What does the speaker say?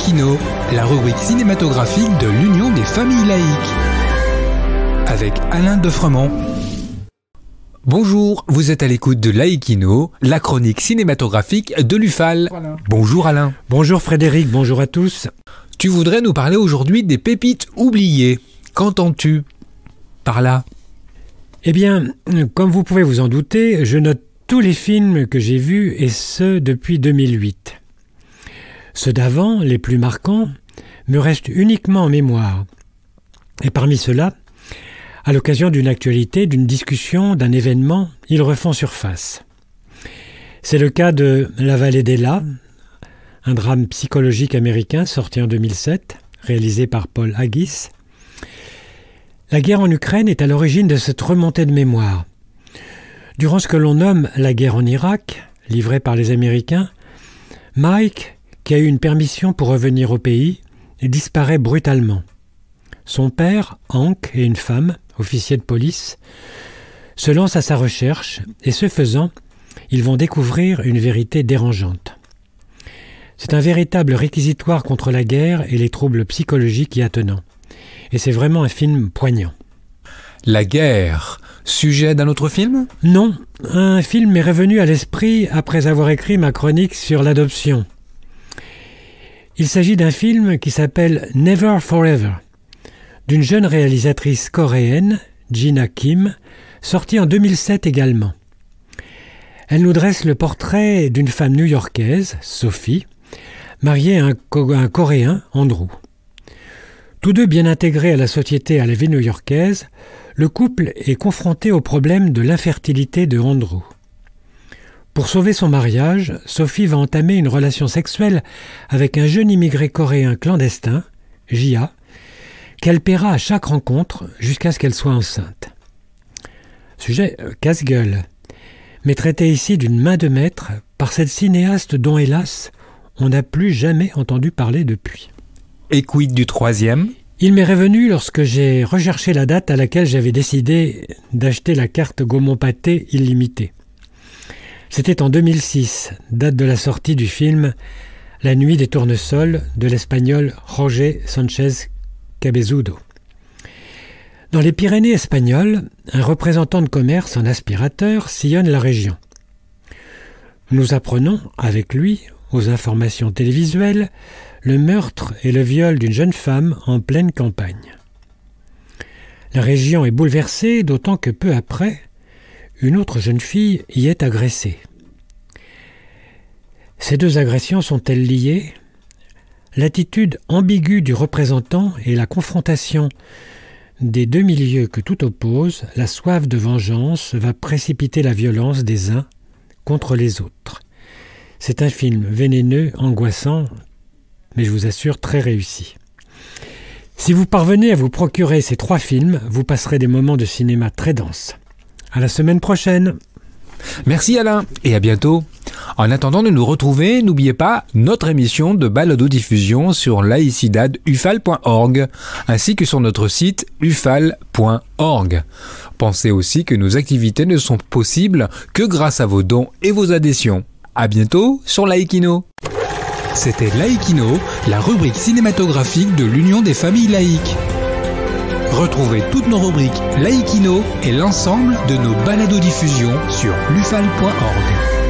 Laïkino, la rubrique cinématographique de l'Union des familles laïques. Avec Alain Defremont. Bonjour, vous êtes à l'écoute de Laïkino, la chronique cinématographique de l'UFAL. Voilà. Bonjour Alain. Bonjour Frédéric, bonjour à tous. Tu voudrais nous parler aujourd'hui des pépites oubliées. Qu'entends-tu par là ? Eh bien, comme vous pouvez vous en douter, je note tous les films que j'ai vus et ce depuis 2008. Ceux d'avant, les plus marquants, me restent uniquement en mémoire. Et parmi ceux-là, à l'occasion d'une actualité, d'une discussion, d'un événement, ils refont surface. C'est le cas de La Vallée d'Ela, un drame psychologique américain sorti en 2007, réalisé par Paul Haggis. La guerre en Ukraine est à l'origine de cette remontée de mémoire. Durant ce que l'on nomme la guerre en Irak, livrée par les Américains, Mike, qui a eu une permission pour revenir au pays, disparaît brutalement. Son père, Hank, et une femme, officier de police, se lancent à sa recherche et ce faisant, ils vont découvrir une vérité dérangeante. C'est un véritable réquisitoire contre la guerre et les troubles psychologiques y attenants. Et c'est vraiment un film poignant. La guerre, sujet d'un autre film ? Non, un film m'est revenu à l'esprit après avoir écrit ma chronique sur l'adoption. Il s'agit d'un film qui s'appelle Never Forever, d'une jeune réalisatrice coréenne, Gina Kim, sortie en 2007 également. Elle nous dresse le portrait d'une femme new-yorkaise, Sophie, mariée à un Coréen, Andrew. Tous deux bien intégrés à la société et à la vie new-yorkaise, le couple est confronté au problème de l'infertilité de Andrew. Pour sauver son mariage, Sophie va entamer une relation sexuelle avec un jeune immigré coréen clandestin, Jia, qu'elle paiera à chaque rencontre jusqu'à ce qu'elle soit enceinte. Sujet casse-gueule, mais traité ici d'une main de maître par cette cinéaste dont, hélas, on n'a plus jamais entendu parler depuis. Et quid du troisième ? Il m'est revenu lorsque j'ai recherché la date à laquelle j'avais décidé d'acheter la carte Gaumont Pâté illimitée. C'était en 2006, date de la sortie du film La nuit des tournesols de l'espagnol Jorge Sánchez Cabezudo. Dans les Pyrénées espagnoles, un représentant de commerce en aspirateur sillonne la région. Nous apprenons, avec lui, aux informations télévisuelles, le meurtre et le viol d'une jeune femme en pleine campagne. La région est bouleversée, d'autant que peu après, une autre jeune fille y est agressée. Ces deux agressions sont-elles liées ? L'attitude ambiguë du représentant et la confrontation des deux milieux que tout oppose, la soif de vengeance va précipiter la violence des uns contre les autres. C'est un film vénéneux, angoissant, mais je vous assure très réussi. Si vous parvenez à vous procurer ces 3 films, vous passerez des moments de cinéma très denses. À la semaine prochaine. Merci Alain et à bientôt. En attendant de nous retrouver, n'oubliez pas notre émission de balado-diffusion sur laicidadufal.org ainsi que sur notre site ufal.org. Pensez aussi que nos activités ne sont possibles que grâce à vos dons et vos adhésions. À bientôt sur Laïkino. C'était Laïkino, la rubrique cinématographique de l'Union des familles laïques. Retrouvez toutes nos rubriques Laïkino et l'ensemble de nos balados-diffusions sur lufal.org.